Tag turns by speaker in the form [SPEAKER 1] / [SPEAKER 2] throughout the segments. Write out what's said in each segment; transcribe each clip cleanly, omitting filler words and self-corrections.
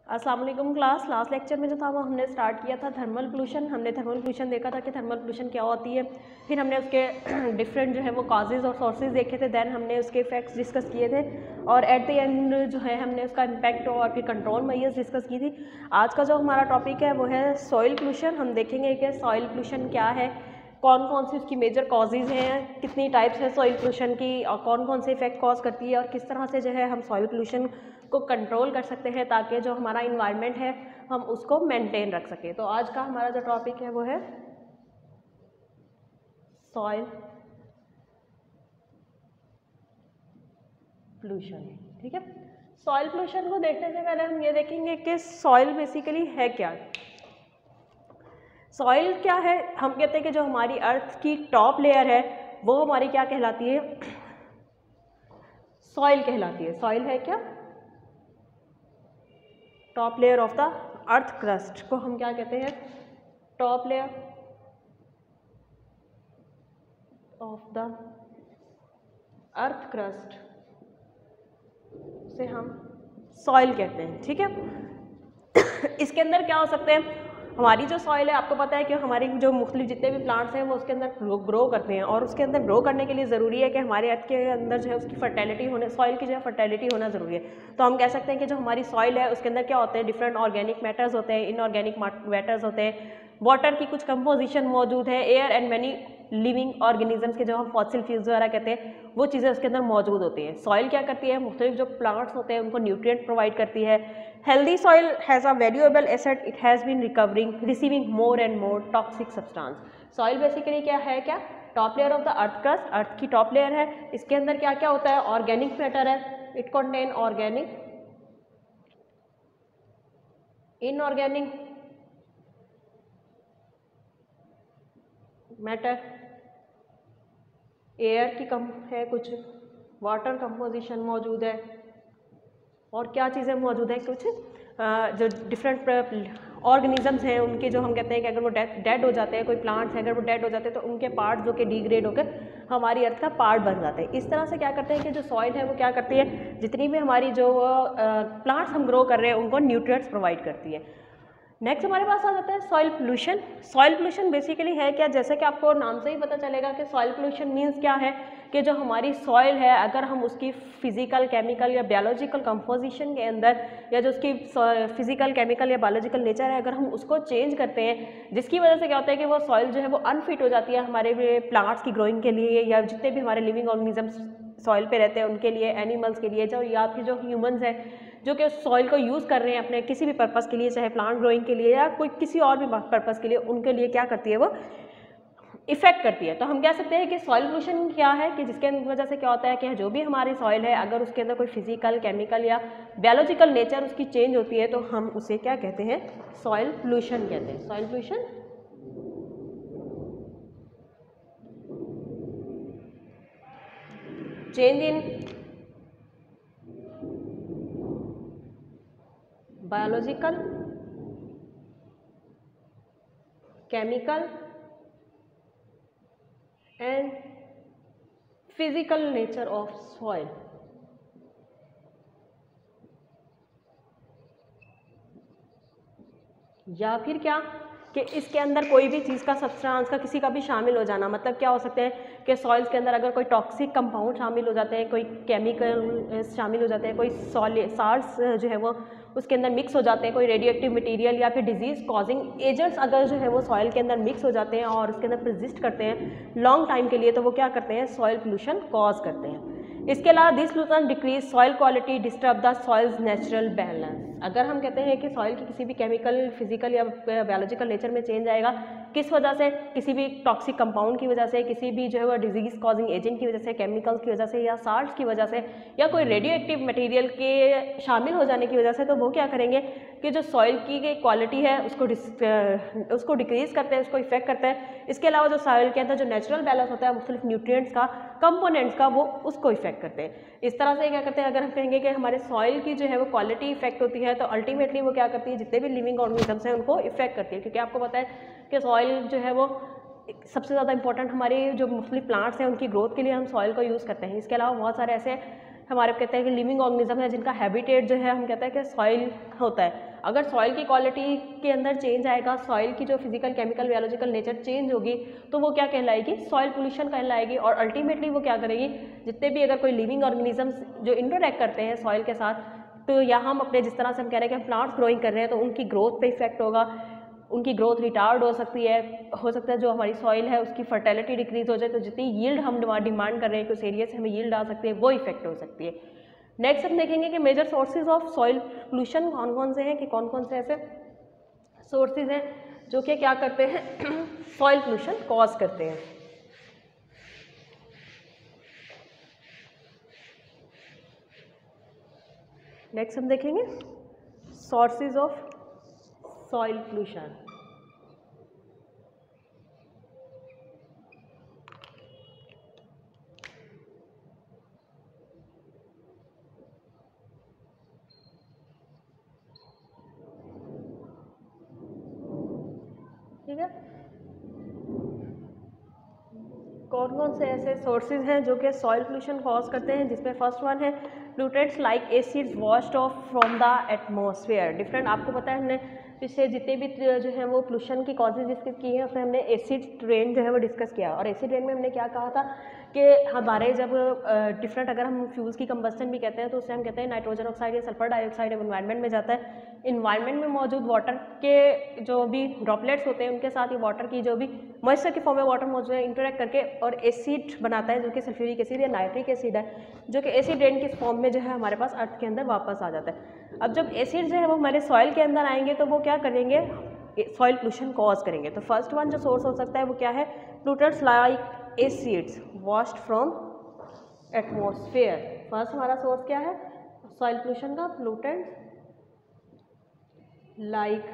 [SPEAKER 1] अस्सलाम वालेकुम class. Last lecture में जो था वो हमने स्टार्ट किया था थर्मल पोल्यूशन। हमने थर्मल पोल्यूशन देखा था कि थर्मल पोल्यूशन क्या होती है, फिर हमने उसके डिफरेंट जो है वो कॉजेज़ और सोर्सेज देखे थे, देन हमने उसके इफेक्ट्स डिस्कस किए थे और एट द एंड जो है हमने उसका इम्पैक्ट और फिर कंट्रोल मेजर्स डिस्कस की थी। आज का जो हमारा टॉपिक है वो है सॉइल पोल्यूशन। हम देखेंगे कि सॉइल पोल्यूशन क्या है, कौन कौन सी उसकी मेजर कॉजेज़ हैं, कितनी टाइप्स है सॉइल पोल्यूशन की और कौन कौन से इफेक्ट कॉज करती है और किस तरह से जो है हम सॉइल पोल्यूशन को कंट्रोल कर सकते हैं ताकि जो हमारा इन्वायरमेंट है हम उसको मेंटेन रख सकें। तो आज का हमारा जो टॉपिक है वो है सॉइल पोल्यूशन। ठीक है, सॉइल पोल्यूशन को देखने से पहले हम ये देखेंगे कि सॉइल बेसिकली है क्या। सॉइल क्या है, हम कहते हैं कि जो हमारी अर्थ की टॉप लेयर है वो हमारी क्या कहलाती है, सॉइल कहलाती है। सॉइल है क्या, top layer of the earth crust को हम क्या कहते हैं, top layer of the earth crust से हम सॉइल कहते हैं। ठीक है, इसके अंदर क्या हो सकते हैं, हमारी जो सॉइल है आपको पता है कि हमारी जो मुख्तलिफ जितने भी प्लांट्स हैं वो उसके अंदर ग्रो करते हैं और उसके अंदर ग्रो करने के लिए ज़रूरी है कि हमारे अर्थ के अंदर जो है उसकी फर्टिलिटी होने, सॉइल की जो है फर्टिलिटी होना ज़रूरी है। तो हम कह सकते हैं कि जो हमारी सॉइल है उसके अंदर क्या होते हैं, डिफरेंट ऑर्गेनिक मैटर्स होते हैं, इनऑर्गेनिक मैटर्स होते हैं, वाटर की कुछ कंपोजिशन मौजूद है, air and many living organisms के जो हम फॉसिल फ्यूल्स वगैरह कहते हैं वो चीज़ें उसके अंदर मौजूद होती हैं। सॉइल क्या करती है, मुख्तलिफ जो प्लांट्स होते हैं उनको न्यूट्रिएंट प्रोवाइड करती है। Healthy soil has a valuable asset, it has been receiving more and more toxic substance. Soil basically क्या है, क्या top layer of the earth crust, earth की टॉप लेयर है। इसके अंदर क्या क्या होता है, ऑर्गेनिक मैटर है, it contain organic, inorganic matter, air की कम है, कुछ वाटर कंपोजिशन मौजूद है और क्या चीज़ें मौजूद है, कुछ जो डिफरेंट ऑर्गेनिजम्स हैं उनके जो हम कहते हैं कि अगर वो डेड हो जाते हैं, कोई प्लांट्स हैं अगर वो डेड हो जाते हैं तो उनके पार्ट जो कि डिग्रेड होकर हमारी अर्थ का पार्ट बन जाते हैं। इस तरह से क्या करते हैं कि जो सॉइल है वो क्या करती है, जितनी भी हमारी जो प्लांट्स हम ग्रो कर रहे हैं उनको न्यूट्रिएंट्स प्रोवाइड करती है। नेक्स्ट हमारे पास आ जाता है soil pollution. Soil pollution basically है क्या, जैसे कि आपको नाम से ही पता चलेगा कि सॉइल पोल्यूशन मीन्स क्या है कि जो हमारी सॉइल है अगर हम उसकी फिजिकल, केमिकल या बायोलॉजिकल कंपोजिशन के अंदर या जो उसकी फिजिकल, केमिकल या बायोलॉजिकल नेचर है अगर हम उसको चेंज करते हैं, जिसकी वजह से क्या होता है कि वो सॉइल जो है वो अनफिट हो जाती है हमारे प्लांट्स की ग्रोइंग के लिए या जितने भी हमारे लिविंग ऑर्गेनिजम्स सॉइल पे रहते हैं उनके लिए, एनिमल्स के लिए, जो या फिर जो ह्यूमंस हैं जो कि सॉइल को यूज़ कर रहे हैं अपने किसी भी पर्पज़ के लिए, चाहे प्लांट ग्रोइंग के लिए या कोई किसी और भी पर्पज़ के लिए, उनके लिए क्या करती है वो इफेक्ट करती है। तो हम कह सकते हैं कि सॉइल पोल्यूशन क्या है कि जिसके वजह से क्या होता है कि जो भी हमारी सॉइल है अगर उसके अंदर कोई फिजिकल, केमिकल या बायोलॉजिकल नेचर उसकी चेंज होती है तो हम उसे क्या कहते हैं, सॉइल पोल्यूशन कहते हैं। Soil pollution change in biological, chemical and physical nature of soil. या फिर क्या कि इसके अंदर कोई भी चीज़ का सब्सटेंस का किसी का भी शामिल हो जाना, मतलब क्या हो सकते हैं कि सॉइल्स के अंदर अगर कोई टॉक्सिक कंपाउंड शामिल हो जाते हैं, कोई केमिकल शामिल हो जाते हैं, कोई साल्ट्स जो है वो उसके अंदर मिक्स हो जाते हैं, कोई रेडियो एक्टिव मटीरियल या फिर डिजीज़ कॉजिंग एजेंट्स अगर जो है वो सॉइल के अंदर मिक्स हो जाते हैं और उसके अंदर परसिस्ट करते हैं लॉन्ग टाइम के लिए तो वो क्या करते हैं, सॉइल पोल्यूशन कॉज करते हैं। इसके अलावा this pollution decrease soil quality, disturb the soils natural balance. अगर हम कहते हैं कि सॉइल की किसी भी केमिकल, फिजिकल या बायोलॉजिकल नेचर में चेंज आएगा, किस वजह से, किसी भी टॉक्सिक कंपाउंड की वजह से, किसी भी जो है वो डिजीज कॉजिंग एजेंट की वजह से, केमिकल्स की वजह से या साल्ट्स की वजह से या कोई रेडियो एक्टिव मटेरियल के शामिल हो जाने की वजह से, तो वो क्या करेंगे कि जो सॉइल की क्वालिटी है उसको डिक्रीज करते हैं, उसको इफेक्ट करते हैं। इसके अलावा जो सॉइल के अंदर जो नेचुरल बैलेंस होता है मुख्तलिफ न्यूट्रिएंट्स का, कंपोनेंट्स का, वो उसको इफेक्ट करते हैं। इस तरह से क्या करते हैं, अगर हम कहेंगे कि हमारे सॉइल की जो है वो क्वालिटी इफेक्ट होती है तो अल्टीमेटली वो क्या करती है, जितने भी लिविंग ऑर्गेनिजम्स हैं उनको इफेक्ट करती है, क्योंकि आपको पता है कि सॉइल जो है वो सबसे ज़्यादा इंपॉर्टेंट हमारे जो मुख्तलिफ प्लांट्स हैं उनकी ग्रोथ के लिए हम सॉइल को यूज़ करते हैं। इसके अलावा बहुत सारे ऐसे हमारे कहते हैं कि लिविंग ऑर्गेनिज्म है जिनका हैबिटेट जो है हम कहते हैं कि सॉइल होता है। अगर सॉइल की क्वालिटी के अंदर चेंज आएगा, सॉइल की जो physical chemical biological nature change होगी तो वो क्या कहलाएगी, सॉइल पोल्यूशन कहलाएगी। और अल्टीमेटली वो क्या करेगी, जितने भी अगर कोई लिविंग ऑर्गेनिजम्स जो इंटरैक्ट करते हैं सॉइल के साथ, तो या हम अपने जिस तरह से हम कह रहे हैं कि हम प्लांट्स ग्रोइंग कर रहे हैं तो उनकी ग्रोथ पे इफेक्ट होगा, उनकी ग्रोथ रिटार्ड हो सकती है, हो सकता है जो हमारी सॉइल है उसकी फर्टिलिटी डिक्रीज हो जाए, तो जितनी यील्ड हम डिमांड कर रहे हैं, कुछ एरिया से हमें यील्ड आ सकती है, वो इफेक्ट हो सकती है। नेक्स्ट हम देखेंगे कि major sources of soil pollution कौन कौन से हैं, कि कौन कौन से ऐसे सोर्सेज हैं जो कि क्या करते हैं सॉइल पोल्यूशन कॉज करते हैं। नेक्स्ट हम देखेंगे सोर्सेज ऑफ सॉइल पोल्यूशन। ठीक है, कौन कौन से ऐसे सोर्सेज हैं जो कि सॉइल पोल्यूशन कॉज करते हैं, जिसमें फर्स्ट वन है pollutants like acids washed of from the atmosphere. Different आपको पता है हमने पिछले जितने भी जो है वो पोल्यूशन की कॉजेज डिस्कस किए हैं उसमें हमने एसिड रेन जो है वो डिस्कस किया। और एसिड रेन में हमने क्या कहा था कि हमारे जब डिफरेंट अगर हम फ्यूल्स की कंबस्टन भी कहते हैं तो उससे हम कहते हैं नाइट्रोजन ऑक्साइड या सल्फर डाइऑक्साइड एनवायरनमेंट में जाता है। इन्वायरमेंट में मौजूद वाटर के जो भी ड्रॉपलेट्स होते हैं उनके साथ ही वाटर की जो भी मॉइस्चर के फॉर्म में वाटर मौजूद है इंटरेक्ट करके और एसिड बनाता है जो कि सल्फ्यूरिक एसिड या नाइट्रिक एसिड है, जो कि एसिड रेन के फॉर्म में जो है हमारे पास अर्थ के अंदर वापस आ जाता है। अब जब एसिड जो है वो हमारे सॉइल के अंदर आएंगे तो वो क्या करेंगे, सॉइल पोल्यूशन कॉज करेंगे। तो फर्स्ट वन जो सोर्स हो सकता है वो क्या है, pollutants like acids washed from atmosphere. First हमारा सोर्स क्या है सॉइल पोल्यूशन का, pollutants like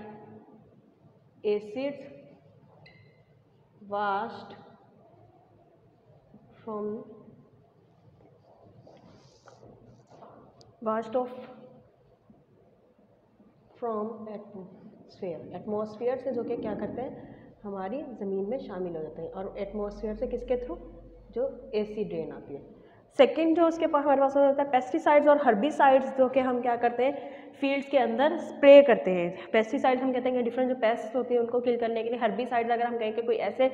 [SPEAKER 1] acids washed from atmosphere से जो कि क्या करते हैं हमारी ज़मीन में शामिल हो जाते हैं। और एटमॉस्फेयर से किसके थ्रू, जो एसिड रेन आती है। सेकेंड जो उसके पास हमारे पास हो जाता है पेस्टिसाइड्स और हर्बिसाइड्स, जो कि हम क्या करते हैं फील्ड्स के अंदर स्प्रे करते हैं। पेस्टिसाइड्स हम कहते हैं कि डिफरेंट जो पेस्ट होती हैं उनको किल करने के लिए। हर्बिसाइड्स अगर हम कहें कि कोई ऐसे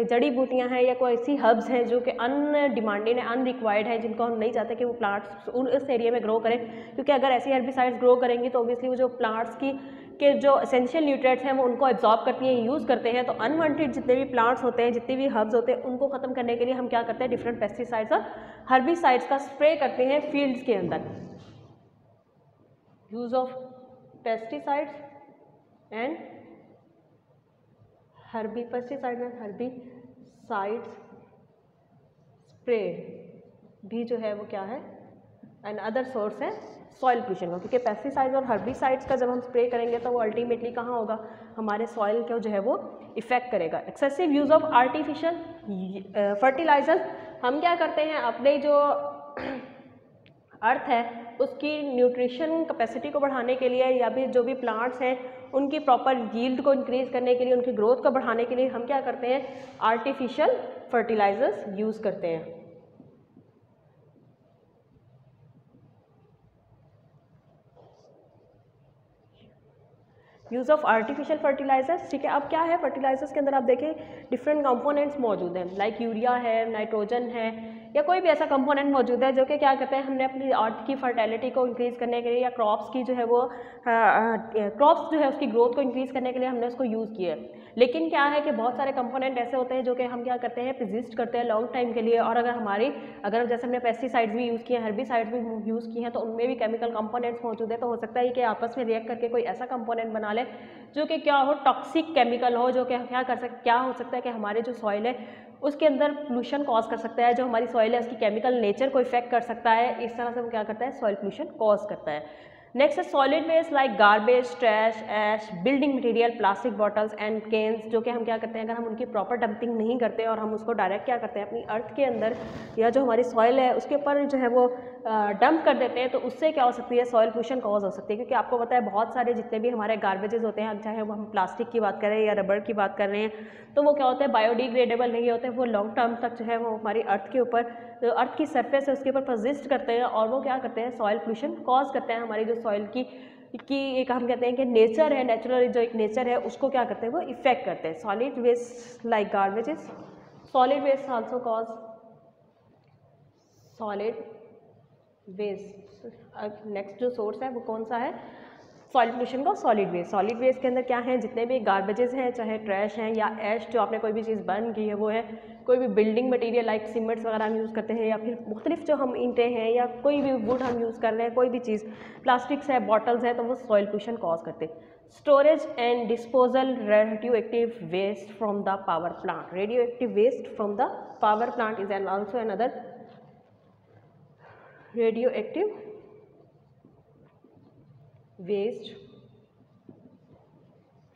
[SPEAKER 1] जड़ी बूटियां हैं या कोई ऐसी हर्ब्स हैं जो कि अनडिमांडेड है, अनरिक्वायर्ड है, जिनको हम नहीं चाहते कि वो प्लांट्स उस एरिया में ग्रो करें, क्योंकि अगर ऐसी हर्बिसाइड्स ग्रो करेंगी तो ऑब्वियसली वो जो प्लांट्स के जो एसेंशियल न्यूट्रिएंट्स हैं वो उनको एब्जॉर्ब करती हैं, यूज़ करते हैं। तो अनवांटेड जितने भी प्लांट्स होते हैं, जितने भी हर्ब्स होते हैं, उनको ख़त्म करने के लिए हम क्या करते हैं डिफरेंट पेस्टिसाइड्स और हर्बिसाइड्स का स्प्रे करते हैं फील्ड्स के अंदर। Use of pesticides and pesticides spray भी जो है वो क्या है एंड अदर सोर्स है सॉइल पोल्यूशन का, क्योंकि पेस्टिसाइड्स और हर्बिसाइड्स का जब हम स्प्रे करेंगे तो वो अल्टीमेटली कहाँ होगा, हमारे सॉइल को जो है वो इफेक्ट करेगा। Excessive use of artificial fertilisers, हम क्या करते हैं अपने जो अर्थ है उसकी न्यूट्रिशन कैपेसिटी को बढ़ाने के लिए या भी जो भी प्लांट्स हैं उनकी प्रॉपर यील्ड को इंक्रीज करने के लिए, उनकी ग्रोथ को बढ़ाने के लिए हम क्या करते हैं आर्टिफिशियल फर्टिलाइजर्स यूज़ करते हैं। यूज़ ऑफ आर्टिफिशियल फर्टिलाइजर्स, ठीक है। अब क्या है फर्टिलाइजर्स के अंदर आप देखें डिफरेंट कंपोनेंट्स मौजूद हैं, लाइक यूरिया है, नाइट्रोजन है, या कोई भी ऐसा कंपोनेंट मौजूद है जो कि क्या कहते हैं हमने अपनी अर्थ की फर्टिलिटी को इंक्रीज़ करने के लिए या क्रॉप्स की जो है वो क्रॉप्स जो है उसकी ग्रोथ को इंक्रीज़ करने के लिए हमने उसको यूज़ किया है। लेकिन क्या है कि बहुत सारे कंपोनेंट ऐसे होते हैं जो कि हम क्या करते हैं परसिस्ट करते हैं लॉन्ग टाइम के लिए, और अगर जैसे हमने पेस्टिसाइड्स भी यूज़ किए हैं, हर्बिसाइड्स भी यूज़ किए हैं, तो उनमें भी केमिकल कंपोनेंट्स मौजूद है। तो हो सकता है कि आपस में रिएक्ट करके कोई ऐसा कंपोनेंट बना ले जो कि क्या हो टॉक्सिक केमिकल हो, जो कि क्या हो सकता है कि हमारे जो सॉइल है उसके अंदर पोल्यूशन कॉज कर सकता है, जो हमारी सॉइल है उसकी केमिकल नेचर को इफेक्ट कर सकता है। इस तरह से वो क्या करता है सॉइल पोल्यूशन कॉज करता है। नेक्स्ट है solid waste like garbage, trash, ash, building material, plastic bottles and cans, जो कि हम क्या करते हैं अगर हम उनकी प्रॉपर डंपिंग नहीं करते और हम उसको डायरेक्ट क्या करते हैं अपनी अर्थ के अंदर या जो हमारी सॉइल है उसके ऊपर जो है वो डंप कर देते हैं, तो उससे क्या हो सकती है सॉइल पोल्यूशन कॉज हो सकती है। क्योंकि आपको पता है बहुत सारे जितने भी हमारे गार्बेजेस होते हैं, चाहे वो हम प्लास्टिक की बात करें या रबड़ की बात कर रहे हैं, तो वो क्या होते हैं बायोडिग्रेडेबल नहीं होते, वो लॉन्ग टर्म तक जो है वो हमारी अर्थ के ऊपर अर्थ की सरफेस है उसके ऊपर परसिस्ट करते हैं और वो क्या करते हैं, सॉइल पोल्यूशन कॉज करते हैं। हमारी जो सॉइल की एक हम कहते हैं कि नेचर है, नेचुरल जो एक नेचर है उसको क्या करते हैं, वो इफेक्ट करते हैं। Solid waste like garbages, solid waste also cause solid waste. Next जो सोर्स है वो कौन सा है सॉइल पोल्यूशन का, सॉलिड वेस्ट। सॉलिड वेस्ट के अंदर क्या है, जितने भी गार्बेजेस हैं, चाहे ट्रैश हैं या एश जो आपने कोई भी चीज़ बर्न की है वो है, कोई भी बिल्डिंग मटेरियल लाइक सीमेंट्स वगैरह हम यूज़ करते हैं, या फिर मुख्तलिफ जो हम ईंटें हैं या कोई भी वुड हम यूज़ कर रहे हैं, कोई भी चीज़, प्लास्टिक्स है, बॉटल्स है, तो वो सॉइल पोल्यूशन कॉज करते हैं। Storage and disposal radioactive waste from the power plant, radioactive waste from the power plant is an also another radioactive waste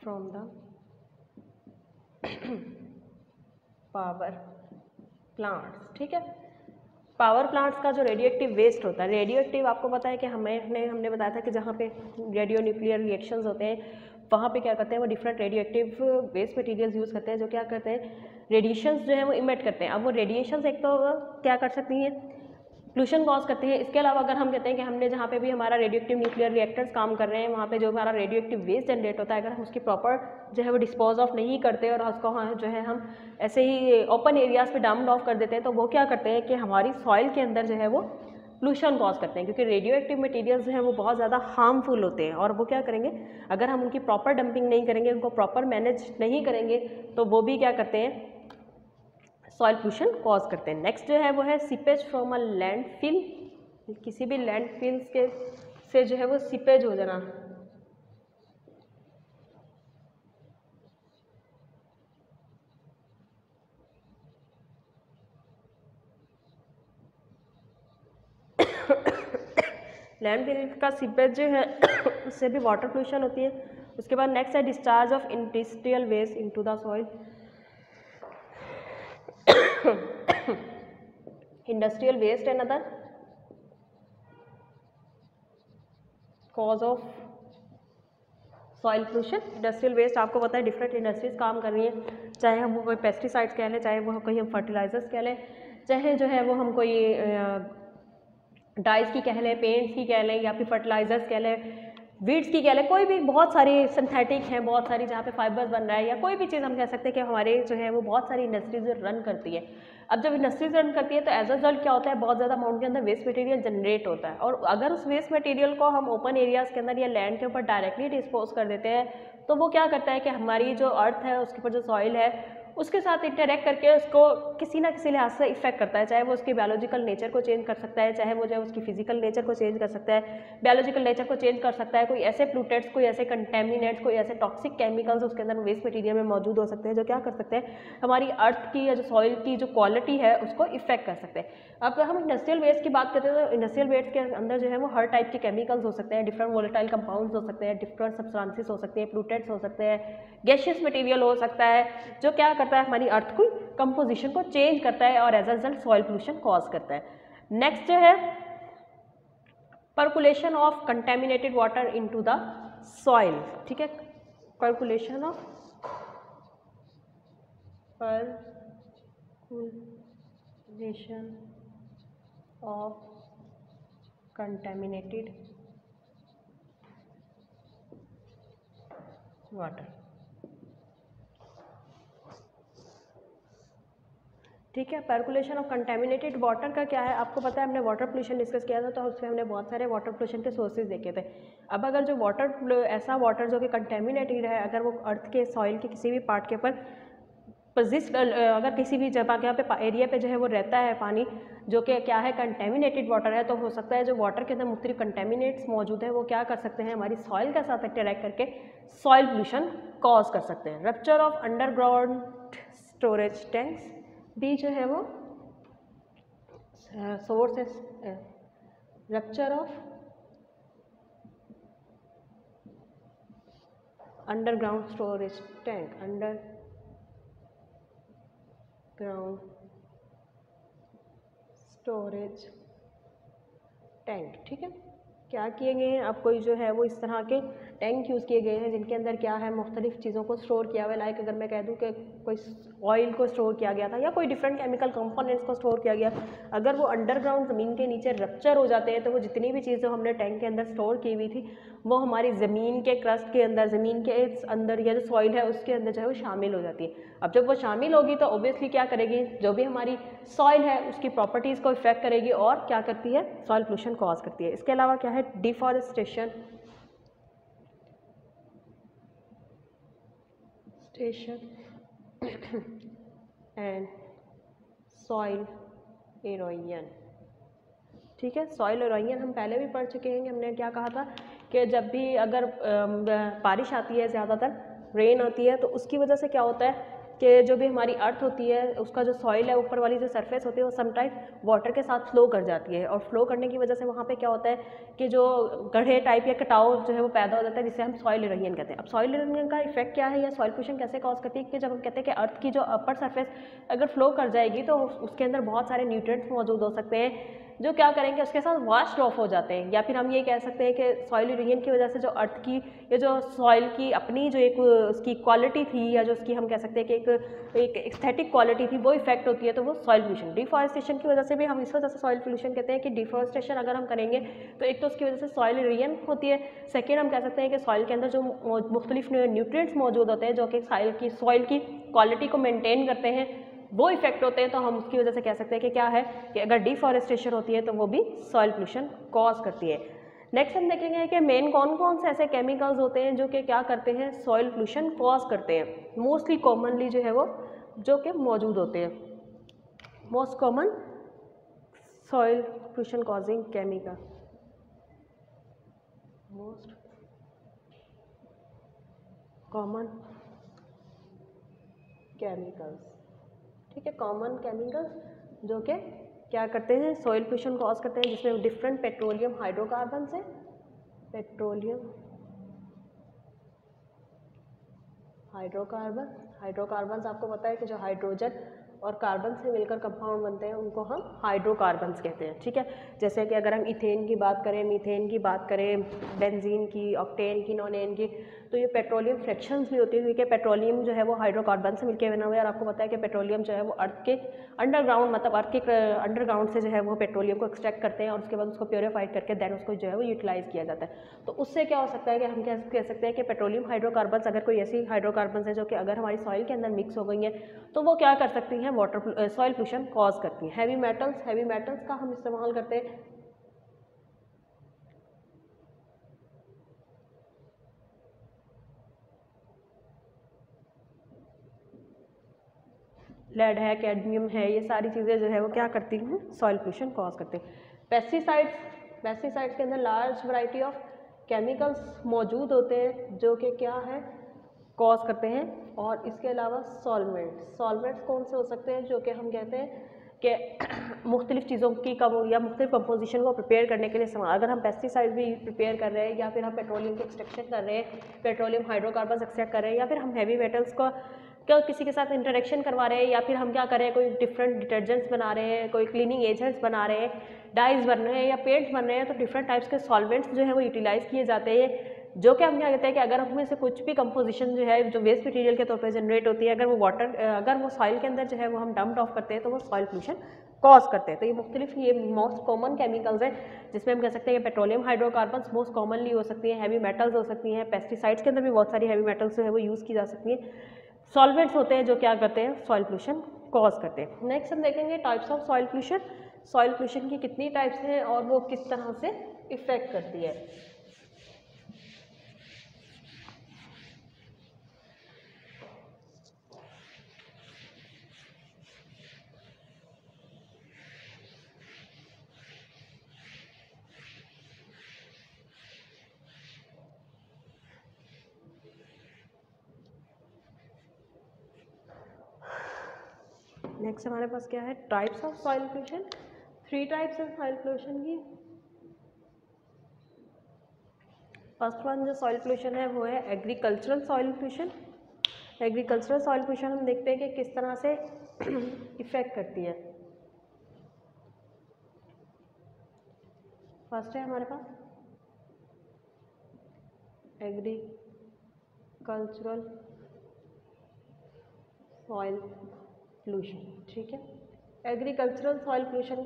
[SPEAKER 1] from the power plants। ठीक है, power plants का जो radio active waste होता है, radio active आपको पता है कि हमने बताया था कि जहाँ पे रेडियो न्यूक्लियर रिएक्शंस होते हैं वहाँ पे क्या करते हैं, वो different radioactive waste materials use करते हैं जो क्या करते हैं, रेडिएशंस जो है वो इमिट करते हैं। अब वो रेडिएशंस एक तो क्या कर सकती हैं, पोल्यूशन कॉज करते हैं। इसके अलावा अगर हम कहते हैं कि हमने जहाँ पे भी हमारा रेडियो एक्टिव न्यूक्लियर रिएक्टर्स काम कर रहे हैं वहाँ पे जो हमारा रेडियो एक्टिव वेस्ट जनरेट होता है, अगर हम उसकी प्रॉपर जो है वो डिस्पोज ऑफ नहीं करते और उसको जो है हम ऐसे ही ओपन एरियाज़ पे डम्प ऑफ कर देते हैं, तो वो क्या करते हैं कि हमारी सॉइल के अंदर जो है वो पोल्यूशन कॉज करते हैं, क्योंकि रेडियो एक्टिव मटीरियल्स जो हैं वो बहुत ज़्यादा हार्मफुल होते हैं। और वो क्या करेंगे, अगर हम उनकी प्रॉपर डंपिंग नहीं करेंगे, उनको प्रॉपर मैनेज नहीं करेंगे, तो वो भी क्या करते हैं, सॉइल पोल्यूशन कॉज करते हैं। नेक्स्ट जो है वो है सीपेज फ्रॉम अ लैंडफिल, किसी भी लैंडफिल्स के से जो है वो सीपेज हो जाना, लैंडफिल का सीपेज जो है उससे भी वाटर पोल्यूशन होती है। उसके बाद नेक्स्ट है discharge of industrial waste into the soil, industrial waste है another cause of soil pollution. Industrial waste आपको पता है डिफरेंट इंडस्ट्रीज काम कर रही हैं, चाहे हम वो कोई पेस्टिसाइड्स कह लें, चाहे वो कोई हम फर्टिलाइजर्स कह लें, चाहे जो है वो हम कोई डाइज की कह लें, पेंट्स की कह लें, या फिर फर्टिलाइजर्स कह लें, वीड्स की कह लें, कोई भी बहुत सारी सिंथेटिक हैं, बहुत सारी जहाँ पे फाइबर्स बन रहा है, या कोई भी चीज़ हम कह सकते हैं कि हमारे जो है वो बहुत सारी इंडस्ट्रीज रन करती है। अब जब इंडस्ट्रीज रन करती है तो एज अ रिजल्ट क्या होता है, बहुत ज़्यादा अमाउंट के अंदर वेस्ट मटेरियल जनरेट होता है, और अगर उस वेस्ट मटेरियल को हम ओपन एरियाज़ के अंदर या लैंड के ऊपर डायरेक्टली डिस्पोज कर देते हैं, तो वो क्या करता है कि हमारी जो अर्थ है उसके ऊपर जो सॉइल है उसके साथ इंटरेक्ट करके उसको किसी ना किसी लिहाज से इफेक्ट करता है, चाहे वो उसके बायोलॉजिकल नेचर को चेंज कर सकता है, चाहे वो जो है उसकी फिजिकल नेचर को चेंज कर सकता है, बायोलॉजिकल नेचर को चेंज कर सकता है, कोई ऐसे प्लूटेट्स, कोई ऐसे कंटेमिनेट्स, कोई ऐसे टॉक्सिक केमिकल्स उसके अंदर वेस्ट मटेरियल में मौजूद हो सकते हैं जो क्या कर सकते हैं, हमारी अर्थ की या जो सॉइल की जो क्वालिटी है उसको इफेक्ट कर सकते हैं। अब हम इंडस्ट्रियल वेस्ट की बात करते हैं तो इंडस्ट्रियल वेस्ट के अंदर जो है वो हर टाइप के केमिकल्स हो सकते हैं, डिफरेंट वोलेटाइल कंपाउंड्स हो सकते हैं, डिफरेंट सब्सटेंसेस हो सकते हैं, प्लूटेट्स हो सकते हैं, गैशियस मटेरियल हो सकता है, जो क्या करता है हमारी अर्थ को कंपोजिशन को चेंज करता है और as a result soil pollution cause करता है। नेक्स्ट जो है percolation of contaminated water into the soil. ठीक है, परकुलेशन ऑफ कंटेमिनेटेड वाटर। ठीक है, पर्कुलेशन ऑफ कंटेमिनेटेड वाटर का क्या है, आपको पता है हमने वाटर पोल्यूशन डिस्कस किया था तो उसमें हमने बहुत सारे वाटर पोल्यूशन के सोर्सेज देखे थे। अब अगर जो वाटर ऐसा वाटर जो कि कंटेमिनेटेड है, अगर वो अर्थ के सॉइल के किसी भी पार्ट के ऊपर परसिस्ट, अगर किसी भी जगह पे एरिया पे जो है वो रहता है पानी जो कि क्या है कंटेमिनेटेड वाटर है, तो हो सकता है जो वाटर के अंदर मुख्तलिफ कंटेमिनेट्स मौजूद है वो क्या कर सकते हैं, हमारी सॉइल के साथ इंटरेक्ट करके सॉइल पोल्यूशन कॉज कर सकते हैं। Rupture of underground storage tanks भी जो है वो सोर्स है, rupture of underground storage tank, underground storage tank. ठीक है, क्या किए गए हैं, अब कोई जो है वो इस तरह के टैंक यूज़ किए गए हैं जिनके अंदर क्या है मुख्तलिफ चीज़ों को स्टोर किया हुआ है। लाइक अगर मैं कह दूँ कि कोई ऑयल को स्टोर किया गया था या कोई डिफरेंट केमिकल कंपोनेंट्स को स्टोर किया गया, अगर वो अंडरग्राउंड ज़मीन के नीचे रप्चर हो जाते हैं तो वो जितनी भी चीज़ जो हमने टैंक के अंदर स्टोर की हुई थी वो हमारी ज़मीन के क्रस्ट के अंदर, ज़मीन के अंदर या जो सॉइल है उसके अंदर जो है वो शामिल हो जाती है। अब जब वो शामिल होगी तो ऑब्वियसली क्या करेगी, जो भी हमारी सॉइल है उसकी प्रॉपर्टीज़ को इफेक्ट करेगी और क्या करती है, सॉइल पोल्यूशन कॉज करती है। इसके अलावा क्या है, डिफॉरेस्टेशन एंड सॉइल इरोजन। ठीक है, सॉइल इरोजन हम पहले भी पढ़ चुके हैं कि हमने क्या कहा था कि जब भी अगर बारिश आती है, ज़्यादातर रेन होती है, तो उसकी वजह से क्या होता है कि जो भी हमारी अर्थ होती है उसका जो सॉइल है, ऊपर वाली जो सरफेस होती है वो समटाइम वाटर के साथ फ्लो कर जाती है और फ्लो करने की वजह से वहाँ पे क्या होता है कि जो गड्ढे टाइप या कटाव जो है वो पैदा हो जाता है जिसे हम सॉइल इरोजन कहते हैं। अब सॉइल इरोजन का इफेक्ट क्या है या सॉइल पोल्यूशन कैसे कॉज करती है कि जब हम कहते हैं कि अर्थ की जो अपर सरफेस अगर फ्लो कर जाएगी तो उसके अंदर बहुत सारे न्यूट्रिएंट्स मौजूद हो सकते हैं जो क्या करेंगे उसके साथ वाश्ड ऑफ हो जाते हैं, या फिर हम ये कह सकते हैं कि सॉइल इरोजन की वजह से जो अर्थ की या जो सॉइल की अपनी जो एक उसकी क्वालिटी थी या जो उसकी हम कह सकते हैं कि एक एस्थेटिक क्वालिटी थी वो इफेक्ट होती है, तो वो सॉइल पोल्यूशन। डिफॉरेस्टेशन की वजह से भी हम इस वजह से सॉइल पोल्यूशन कहते हैं कि डिफॉरेस्टेशन अगर हम करेंगे तो एक तो उसकी वजह से सॉइल इरोजन होती है, सेकेंड हम कह सकते हैं कि सॉइल के अंदर जो मुख्तलिफ न्यूट्रिएंट्स मौजूद होते हैं जो कि सॉइल की क्वालिटी को मेनटेन करते हैं वो इफेक्ट होते हैं, तो हम उसकी वजह से कह सकते हैं कि क्या है कि अगर डिफॉरेस्टेशन होती है तो वो भी सॉइल पोल्यूशन कॉज करती है। नेक्स्ट हम देखेंगे कि मेन कौन कौन से ऐसे केमिकल्स होते हैं जो कि क्या करते हैं, सॉइल पोल्यूशन कॉज करते हैं। मोस्टली कॉमनली जो है वो जो कि मौजूद होते हैं, most common soil pollution causing chemical, most common chemicals. ठीक है, कॉमन केमिकल्स जो कि क्या करते हैं, सॉइल पोल्यूशन कॉज करते हैं, जिसमें डिफरेंट पेट्रोलियम हाइड्रोकार्बन है, पेट्रोलियम हाइड्रोकार्बन आपको पता है कि जो हाइड्रोजन और कार्बन से मिलकर कंपाउंड बनते हैं उनको हम हाइड्रोकार्बन्स कहते हैं। ठीक है, जैसे कि अगर हम इथेन की बात करें, मीथेन की बात करें, बेंजीन की, ऑक्टेन की, नॉनेन की, तो ये पेट्रोलियम फ्रैक्शंस भी होती है क्योंकि पेट्रोलियम जो है वो हाइड्रोकार्बन से मिलकर बना हुआ है। और आपको पता है कि पेट्रोलियम जो है वो अर्थ के अंडरग्राउंड, मतलब अर्थ के अंडरग्राउंड से जो है वो पेट्रोलियम को एक्सट्रैक्ट करते हैं और उसके बाद उसको प्योरीफाइड करके देन उसको जो है वो यूटिलाइज किया जाता है। तो उससे क्या हो सकता है कि हम कह सकते हैं कि पेट्रोलियम हाइड्रोकार्बन्स, अगर कोई ऐसी हाइड्रोकार्बन्स है जो कि अगर हमारी सॉइल के अंदर मिक्स हो गई हैं तो वो क्या कर सकती हैं, सॉइल पोल्यूशन कॉज करती हैं। हैवी मेटल्स का हम इस्तेमाल करते हैं, लेड है, कैडमियम है, ये सारी चीज़ें जो है वो क्या करती हैं, सॉइल पोल्यूशन कॉज करते हैं। पेस्टिसाइड्स के अंदर लार्ज वैरायटी ऑफ केमिकल्स मौजूद होते हैं जो कि क्या है, कॉज करते हैं। और इसके अलावा सॉल्वेंट्स कौन से हो सकते हैं जो कि हम कहते हैं कि मुख्तलिफ चीज़ों की या मुख्तलिफ कंपोजिशन को प्रिपेयर करने के लिए इस्तेमाल, अगर हम पेस्टिसाइड भी प्रिपेयर कर रहे हैं या फिर हम पेट्रोलियम की एक्सट्रैक्शन कर रहे हैं, पेट्रोलियम हाइड्रोकार्बन एक्सट्रैक्ट कर रहे हैं, या फिर हम हैवी मेटल्स को क्या किसी के साथ इंटरेक्शन करवा रहे हैं, या फिर हम क्या कर रहे हैं, कोई डिफरेंट डिटर्जेंट्स बना रहे हैं, कोई क्लीनिंग एजेंट्स बना रहे हैं, डाइज बन रहे हैं या पेंट्स बन रहे हैं, तो डिफरेंट टाइप्स के सॉल्वेंट्स जो है वो यूटिलाइज़ किए जाते हैं, जो कि हम क्या कहते हैं कि अगर हमें से कुछ भी कंपोजिशन जो है जो वेस्ट मटेरियल के तौर पर जनरेट होती है, अगर वो सॉइल के अंदर जो है वो हम डंप्ड ऑफ करते हैं तो वो सॉइल पोल्यूशन कॉज करते हैं। तो ये मुख्तलिफ ये मोस्ट कॉमन केमिकल्स हैं जिसमें हम कह सकते हैं कि पेट्रोलियम हाइड्रोकार्बन्स मोस्ट कॉमनली हो सकती हैं, हैवी मेटल्स हो सकती हैं, पेस्टिसाइड्स के अंदर भी बहुत सारी हैवी मेटल्स जो है वो यूज़ की जा सकती हैं, सॉल्वेंट्स होते हैं जो क्या करते हैं, सॉइल पोल्यूशन कॉज करते हैं। नेक्स्ट हम देखेंगे टाइप्स ऑफ सॉइल पोल्यूशन की कितनी टाइप्स हैं और वो किस तरह से इफेक्ट करती है। नेक्स्ट हमारे पास क्या है, types of soil pollution. 3 types है सॉइल पोल्यूशन की। फर्स्ट वन जो सॉइल पोल्यूशन है वो है agricultural soil pollution. Agricultural soil pollution हम देखते हैं कि किस तरह से इफेक्ट करती है। फर्स्ट है हमारे पास एग्रीकल्चरल सॉइल पोल्यूशन, ठीक है। एग्रीकल्चरल सॉइल पोल्यूशन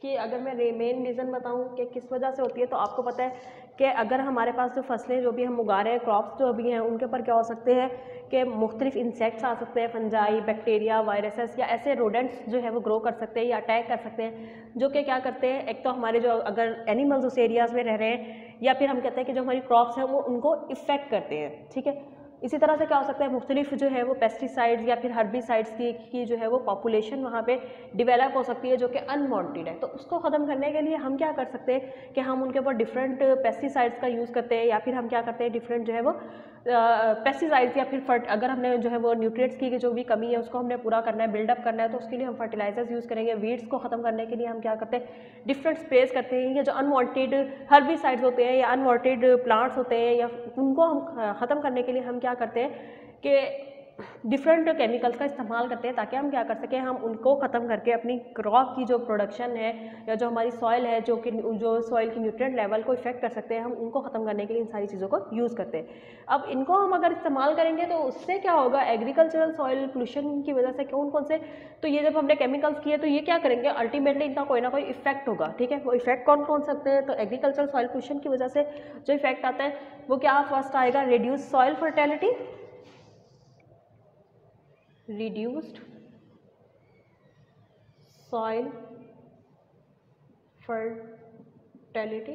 [SPEAKER 1] कि अगर मैं मेन रीज़न बताऊं कि किस वजह से होती है, तो आपको पता है कि अगर हमारे पास जो फसलें जो भी हम उगा रहे हैं, क्रॉप्स जो भी हैं, उनके ऊपर क्या हो सकते हैं कि मुख्तलिफ इंसेक्ट्स आ सकते हैं, फंजाई, बैक्टीरिया, वायरसेस या ऐसे रोडेंट्स जो है वो ग्रो कर सकते हैं या अटैक कर सकते हैं, जो कि क्या करते हैं, एक तो हमारे जो अगर एनिमल्स उस एरियाज़ में रह रहे हैं, या फिर हम कहते हैं कि जो हमारी क्रॉप्स हैं वो उनको इफ़ेक्ट करते हैं, ठीक है। इसी तरह से क्या हो सकता है, मुख्तलिफ जो है वो पेस्टिसाइड्स या फिर हर्बिसाइड्स की जो है वो पॉपुलेशन वहाँ पे डेवलप हो सकती है जो कि अनवांटेड है। तो उसको ख़त्म करने के लिए हम क्या कर सकते हैं कि हम उनके ऊपर डिफरेंट पेस्टिसाइड्स का यूज़ करते हैं, या फिर हम क्या करते हैं डिफरेंट जो है वो पेस्टिसाइड्स या फिर अगर हमने जो है वो न्यूट्रिएंट्स की जो भी कमी है उसको हमने पूरा करना है, बिल्डअप करना है, तो उसके लिए हम फर्टिलाइजर्स यूज़ करेंगे। वीड्स को ख़त्म करने के लिए हम क्या करते हैं, डिफरेंट स्प्रेज करते हैं, या जो अनवांटेड हर्बिसाइड्स होते हैं या अनवांटेड प्लांट्स होते हैं, या उनको हम ख़त्म करने के लिए हम क्या करते हैं कि डिफरेंट केमिकल्स का इस्तेमाल करते हैं, ताकि हम क्या कर सकें, हम उनको ख़त्म करके अपनी क्रॉप की जो प्रोडक्शन है या जो हमारी सॉइल है जो सॉइल की न्यूट्रिएंट लेवल को इफेक्ट कर सकते हैं, हम उनको ख़त्म करने के लिए इन सारी चीज़ों को यूज़ करते हैं। अब इनको हम अगर इस्तेमाल करेंगे तो उससे क्या होगा, एग्रीकल्चरल सॉइल पोल्यूशन की वजह से कौन कौन से, तो ये जब हमने केमिकल्स किए तो ये क्या करेंगे, अल्टीमेटली इनका कोई ना कोई इफेक्ट होगा, ठीक है। वो इफेक्ट कौन कौन सकते हैं, तो एग्रीकल्चरल सॉइल पोल्यूशन की वजह से जो इफेक्ट आता है वो क्या फर्स्ट आएगा, reduce soil fertility, reduced soil fertility।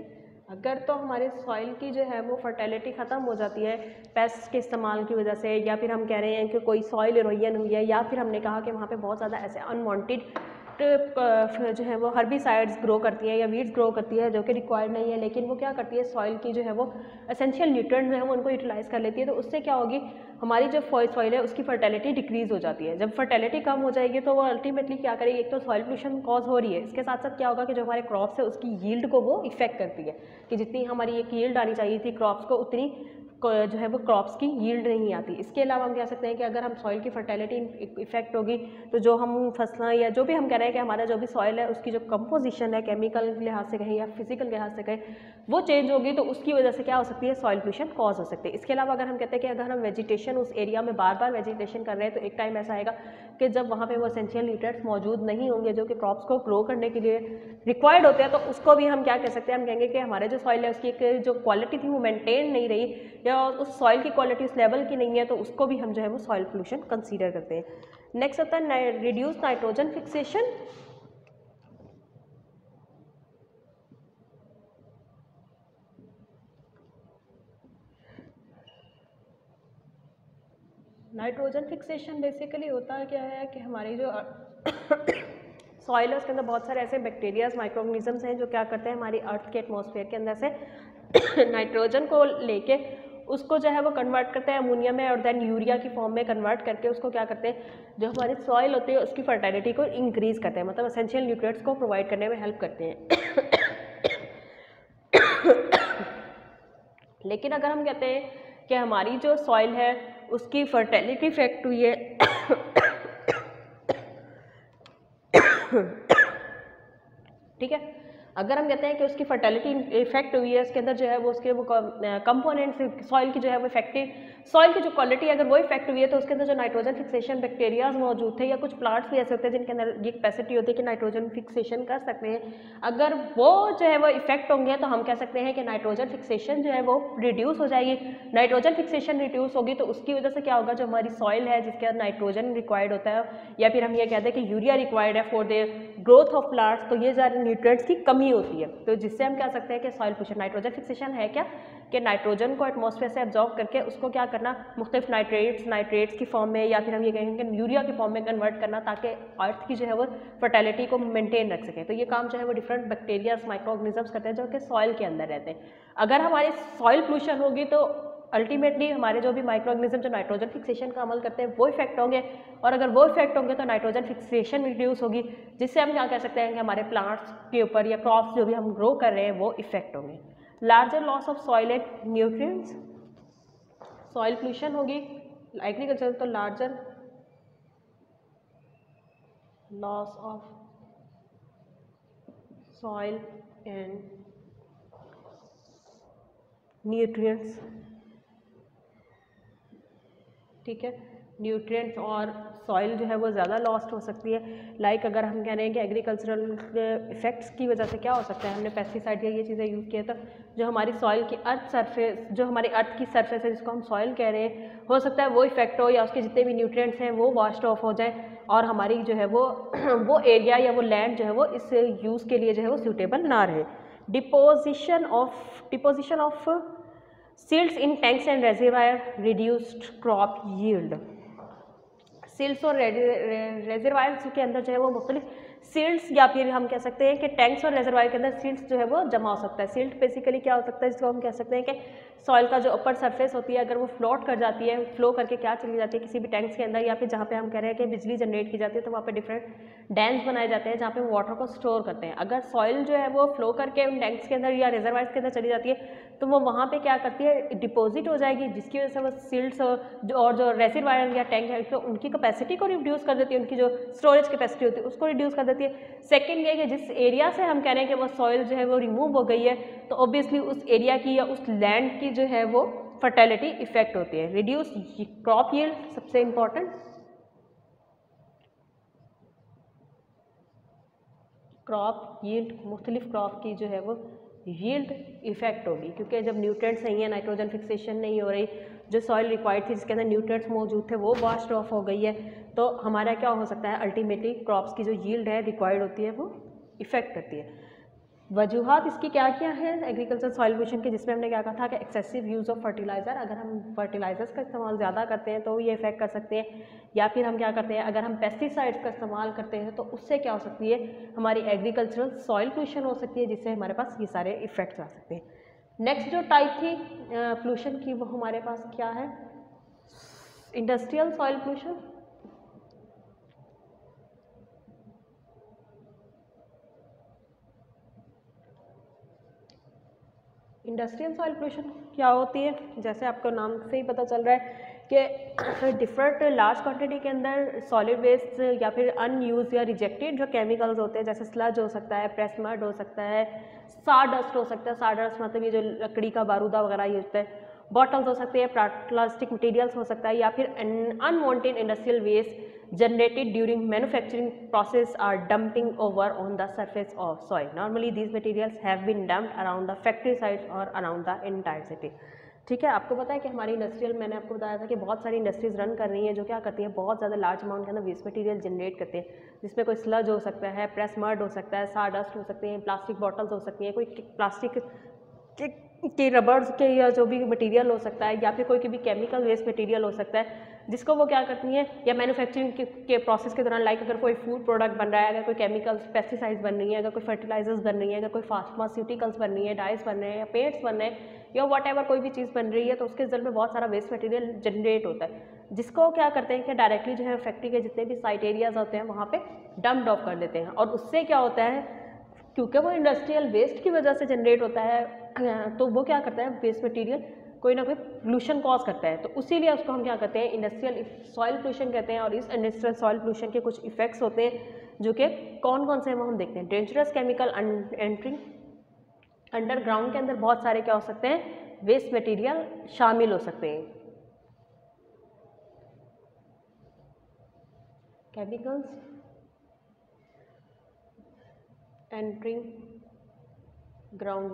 [SPEAKER 1] अगर तो हमारे सॉइल की जो है वो फर्टिलिटी ख़त्म हो जाती है पेस्ट के इस्तेमाल की वजह से, या फिर हम कह रहे हैं कि कोई सॉइल इरोजन हुई है, या फिर हमने कहा कि वहाँ पे बहुत ज़्यादा ऐसे अनवांटेड जो है वो हर्बिसाइड्स ग्रो करती हैं या वीड्स ग्रो करती है जो कि रिक्वायर्ड नहीं है, लेकिन वो क्या करती है, सॉइल की जो है वो एसेंशियल न्यूट्रिएंट्स जो है वो उनको यूटिलाइज कर लेती है। तो उससे क्या होगी, हमारी जो सॉइल है उसकी फर्टिलिटी डिक्रीज हो जाती है। जब फर्टिलिटी कम हो जाएगी तो वो अल्टीमेटली क्या करेगी, एक तो सॉइल पोल्यूशन कॉज हो रही है, इसके साथ साथ क्या होगा कि जो हमारे क्रॉप्स है उसकी यील्ड को वो इफेक्ट करती है, कि जितनी हमारी एक यील्ड आनी चाहिए थी क्रॉप्स को, उतनी जो है वो क्रॉप्स की यील्ड नहीं आती। इसके अलावा हम कह सकते हैं कि अगर हम सॉइल की फर्टिलिटी इफेक्ट होगी तो जो हम फसलें या जो भी हम कह रहे हैं कि हमारा जो भी सॉइल है उसकी जो कंपोजिशन है, केमिकल के लिहाज से कहें या फिजिकल के लिहाज से कहें, वो चेंज होगी, तो उसकी वजह से क्या हो सकती है, सॉइल पोल्यूशन कॉज हो सकती है। इसके अलावा अगर हम कहते हैं कि अगर हम वेजिटेशन उस एरिया में बार बार वेजिटेशन कर रहे हैं, तो एक टाइम ऐसा आएगा कि जब वहाँ पे वो एसेंशियल न्यूट्रिएंट्स मौजूद नहीं होंगे जो कि क्रॉप्स को ग्रो करने के लिए रिक्वायर्ड होते हैं, तो उसको भी हम क्या कह सकते हैं, हम कहेंगे कि हमारे जो सॉइल है उसकी एक जो क्वालिटी थी वो मेंटेन नहीं रही, या उस सॉइल की क्वालिटी उस लेवल की नहीं है, तो उसको भी हम जो है वो सॉइल पोल्यूशन कंसीडर करते हैं। नेक्स्ट आता है reduce nitrogen fixation. Nitrogen fixation basically होता क्या है कि हमारी जो सॉइल है उसके अंदर बहुत सारे ऐसे बैक्टीरियाज, माइक्रो ऑर्गेनिजम्स हैं जो क्या करते हैं, हमारी अर्थ के एटमॉस्फेयर के अंदर से नाइट्रोजन को लेके उसको जो है वो कन्वर्ट करते हैं अमोनिया में, और देन यूरिया की फॉर्म में कन्वर्ट करके उसको क्या करते हैं, जो हमारी सॉइल होती है उसकी फर्टिलिटी को इंक्रीज करते हैं, मतलब एसेंशियल न्यूट्रिएंट्स को प्रोवाइड करने में हेल्प करते हैं। लेकिन अगर हम कहते हैं कि हमारी जो सॉइल है उसकी फर्टिलिटी इफेक्ट हुई है ठीक है, अगर हम कहते हैं कि उसकी फर्टिलिटी इफेक्ट हुई है, उसके अंदर जो है वो उसके वो कंपोनेंट्स सॉइल की जो है वो इफेक्टिव सॉइल की जो क्वालिटी अगर वो इफेक्ट हुई है, तो उसके अंदर जो नाइट्रोजन फिक्सेशन बैक्टीरियाज मौजूद थे, या कुछ प्लांट्स भी ऐसे होते हैं जिनके अंदर ये कैपेसिटी होती है कि नाइट्रोजन फिक्सेशन कर सकते हैं, अगर वो जो है वो इफेक्ट होंगे तो हम कह सकते हैं कि नाइट्रोजन फिक्सेशन जो है वो रिड्यूस हो जाएगी। नाइट्रोजन फिक्सेशन रिड्यूस होगी तो उसकी वजह से क्या होगा, जो हमारी सॉइल है जिसके अंदर नाइट्रोजन रिक्वायर्ड होता है, या फिर हम ये कहते हैं कि यूरिया रिक्वायर्ड है for the growth of plants, तो ये सारे न्यूट्रिएंट्स की कमी होती है। तो जिससे हम कह सकते हैं कि सॉइल पोल्यूशन, नाइट्रोजन फिक्सेशन है क्या, कि नाइट्रोजन को एटमॉस्फेयर से एब्जॉर्ब करके उसको क्या करना, मुख्तलिफ नाइट्रेट्स की फॉर्म में, या फिर हम ये कहेंगे यूरिया की फॉर्म में कन्वर्ट करना, ताकि अर्थ की जो है वो फर्टिलिटी को मेंटेन रख सके। तो ये काम जो है वो डिफरेंट बैक्टीरिया, माइक्रो ऑर्गेनिजम्स करते हैं जो कि सॉइल के अंदर रहते हैं। अगर हमारी सॉइल पोल्यूशन होगी तो अल्टीमेटली हमारे जो भी माइक्रो ऑर्गेनिज्म जो नाइट्रोजन फिक्सेशन का अमल करते हैं वो इफेक्ट होंगे, और अगर वो इफेक्ट होंगे तो नाइट्रोजन फिक्सेशन रिड्यूस होगी, जिससे हम क्या कह सकते हैं कि हमारे प्लांट्स के ऊपर या क्रॉप्स जो भी हम ग्रो कर रहे हैं वो इफेक्ट होंगे। Larger loss of soil and nutrients, soil pollution होगी एग्रीकल्चर, तो larger loss of soil and nutrients, ठीक है। न्यूट्रिएंट्स और सॉइल जो है वो ज़्यादा लॉस्ट हो सकती है। लाइक अगर हम कह रहे हैं कि एग्रीकल्चरल इफेक्ट्स की वजह से क्या हो सकता है, हमने पेस्टिसाइड या ये चीज़ें यूज़ किया था, जो हमारी सॉइल की अर्थ सरफेस, जो हमारी अर्थ की सरफेस है जिसको हम सॉइल कह रहे हैं, हो सकता है वो इफेक्ट हो या उसके जितने भी न्यूट्रिएंट्स हैं वो वॉश्ड ऑफ हो जाए और हमारी जो है वो वो एरिया या वो लैंड जो है वो इस यूज़ के लिए जो है वो सूटेबल ना रहे। Deposition of silts in tanks and reservoir reduced crop yield. Silts और रेजरवायर्स के अंदर जो है वो मुख्तलिफ सील्ड्स या फिर हम कह सकते हैं कि टैंक्स और रेजरवायर के अंदर सील्ड्स जो है वो जमा हो सकता है। सील्ड बेसिकली क्या हो सकता है, जिसको हम कह सकते हैं कि सॉइल का जो अपर सरफेस होती है अगर वो फ्लोट कर जाती है, फ्लो करके क्या चली जाती है किसी भी टैंक्स के अंदर, या फिर जहाँ पे हम कह रहे हैं कि बिजली जनरेट की जाती है तो वहाँ पे डिफरेंट डैम्स बनाए जाते हैं जहाँ पे वाटर को स्टोर करते हैं। अगर सॉइल जो है वो फ्लो करके उन टैंक्स के अंदर या रिजर्वायर्स के अंदर चली जाती है तो वो वहाँ पे क्या करती है, डिपॉजिट हो जाएगी, जिसकी वजह से वो सील्ड्स और जो रेजरवायर या टैंक है तो उनकी कैपेसिटी को रिड्यूस कर देती है, उनकी जो स्टोरेज कैपेसिटी होती है उसको रिड्यूस कर देती है। सेकेंड ये कि जिस एरिया से हम कह रहे हैं कि वो सॉइल जो है वो रिमूव हो गई है तो ऑब्वियसली उस एरिया की या उस लैंड की जो है वो फर्टिलिटी इफेक्ट होती है। रिड्यूस क्रॉप यील्ड सबसे इंपॉर्टेंट, क्रॉप यील्ड मुख्तलिफ क्रॉप की जो है वो यील्ड इफेक्ट होगी, क्योंकि जब न्यूट्रिएंट्स नहीं है, नाइट्रोजन फिक्सेशन नहीं हो रही, जो सॉइल रिक्वायर्ड थी जिसके अंदर न्यूट्रिएंट्स मौजूद थे वो वॉश्ड ऑफ हो गई है, तो हमारा क्या हो सकता है, अल्टीमेटली क्रॉप्स की जो यील्ड है रिक्वायर्ड होती है वो इफेक्ट करती है। वजूहात इसकी क्या क्या है एग्रीकल्चर सॉइल पोल्यूशन के, जिसमें हमने क्या कहा था कि एक्सेसिव यूज़ ऑफ फर्टिलाइज़र, अगर हम फर्टिलाइजर्स का इस्तेमाल ज़्यादा करते हैं तो ये इफेक्ट कर सकते हैं, या फिर हम क्या करते हैं अगर हम पेस्टिसाइड्स का इस्तेमाल करते हैं तो उससे क्या हो सकती है, हमारी एग्रीकल्चरल सॉइल पोल्यूशन हो सकती है, जिससे हमारे पास ये सारे इफेक्ट्स आ सकते हैं। नेक्स्ट जो टाइप थी पोल्यूशन की वो हमारे पास क्या है, industrial soil pollution. Industrial soil pollution क्या होती है, जैसे आपको नाम से ही पता चल रहा है कि डिफरेंट लार्ज क्वांटिटी के अंदर सॉलिड वेस्ट या फिर अनयूज या रिजेक्टेड जो केमिकल्स होते हैं, जैसे स्लज हो सकता है, प्रेस मड हो सकता है, साडस्ट हो सकता है, साडस्ट मतलब ये जो लकड़ी का बारूदा वगैरह ये होता है, बॉटल्स हो सकते हैं, प्लास्टिक मटेरियल्स हो सकता है, या फिर unwanted industrial waste generated during manufacturing process are dumping over on the surface of soil. Normally these materials have been dumped around the factory sites or around the entire city. ठीक है, आपको पता है कि हमारी इंडस्ट्रियल, मैंने आपको बताया था कि बहुत सारी इंडस्ट्रीज रन कर रही हैं जो क्या करती हैं, बहुत ज़्यादा लार्ज अमाउंट के अंदर वेस्ट मटेरियल जनरेट करते हैं, जिसमें कोई स्लज हो सकता है, प्रेस मड हो सकता है, साडस्ट हो सकते हैं, प्लास्टिक बॉटल्स हो सकती हैं, कोई प्लास्टिक के रबर्स के या जो भी मटेरियल हो सकता है, या फिर कोई भी केमिकल वेस्ट मटेरियल हो सकता है, जिसको वो क्या करती हैं, या मैन्युफैक्चरिंग के प्रोसेस के दौरान, लाइक अगर कोई फूड प्रोडक्ट बन रहा है, अगर कोई केमिकल्स पेस्टिसाइड्स बन रही है, अगर कोई फर्टिलाइजर्स बन रही है, अगर कोई फार्मास्यूटिकल्स बन रही है, डाइस बन रहे हैं या पेंट्स बन रहे हैं या वट एवर कोई भी चीज़ बन रही है, तो उसके रिजल्ट में बहुत सारा वेस्ट मटेरियल जनरेट होता है, जिसको क्या करते हैं कि डायरेक्टली जो है फैक्ट्री के जितने भी साइट एरियाज होते हैं वहाँ पे डंप ऑफ कर देते हैं, और उससे क्या होता है, क्योंकि वो इंडस्ट्रियल वेस्ट की वजह से जनरेट होता है तो वो क्या करता है, वेस्ट मटेरियल कोई ना कोई पोल्यूशन कॉज करता है, तो उसीलिए उसको हम क्या कहते हैं, इंडस्ट्रियल सॉइल पोल्यूशन कहते हैं। और इस इंडस्ट्रियल सॉइल पोल्यूशन के कुछ इफेक्ट्स होते हैं जो कि कौन कौन से हैं वो हम देखते हैं। डेंजरस केमिकल एंट्रिंग, अंडरग्राउंड के अंदर बहुत सारे क्या हो सकते हैं, वेस्ट मटेरियल शामिल हो सकते हैं। केमिकल्स एंट्रिंग ग्राउंड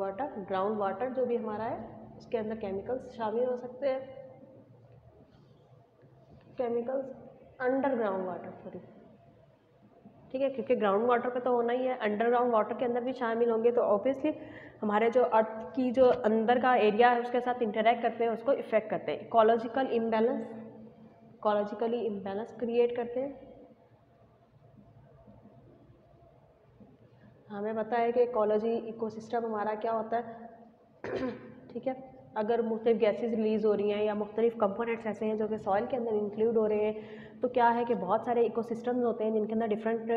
[SPEAKER 1] वाटर जो भी हमारा है उसके अंदर केमिकल्स शामिल हो सकते हैं, केमिकल्स अंडरग्राउंड वाटर, सॉरी ठीक है, क्योंकि ग्राउंड वाटर पे तो होना ही है, अंडरग्राउंड वाटर के अंदर भी शामिल होंगे, तो ऑब्वियसली हमारे जो अर्थ की जो अंदर का एरिया है उसके साथ इंटरेक्ट करते हैं, उसको इफेक्ट करते हैं। इकोलॉजिकली इम्बैलेंस क्रिएट करते हैं। हमें पता है कि इकोलॉजी इकोसिस्टम हमारा क्या होता है ठीक है, अगर मुख्तलिफ गैसेज रिलीज़ हो रही हैं या मुख्तलिफ कंपोनेंट्स ऐसे हैं जो कि सॉइल के अंदर इंक्लूड हो रहे हैं, तो क्या है कि बहुत सारे इकोसिस्टम्स होते हैं जिनके अंदर डिफरेंट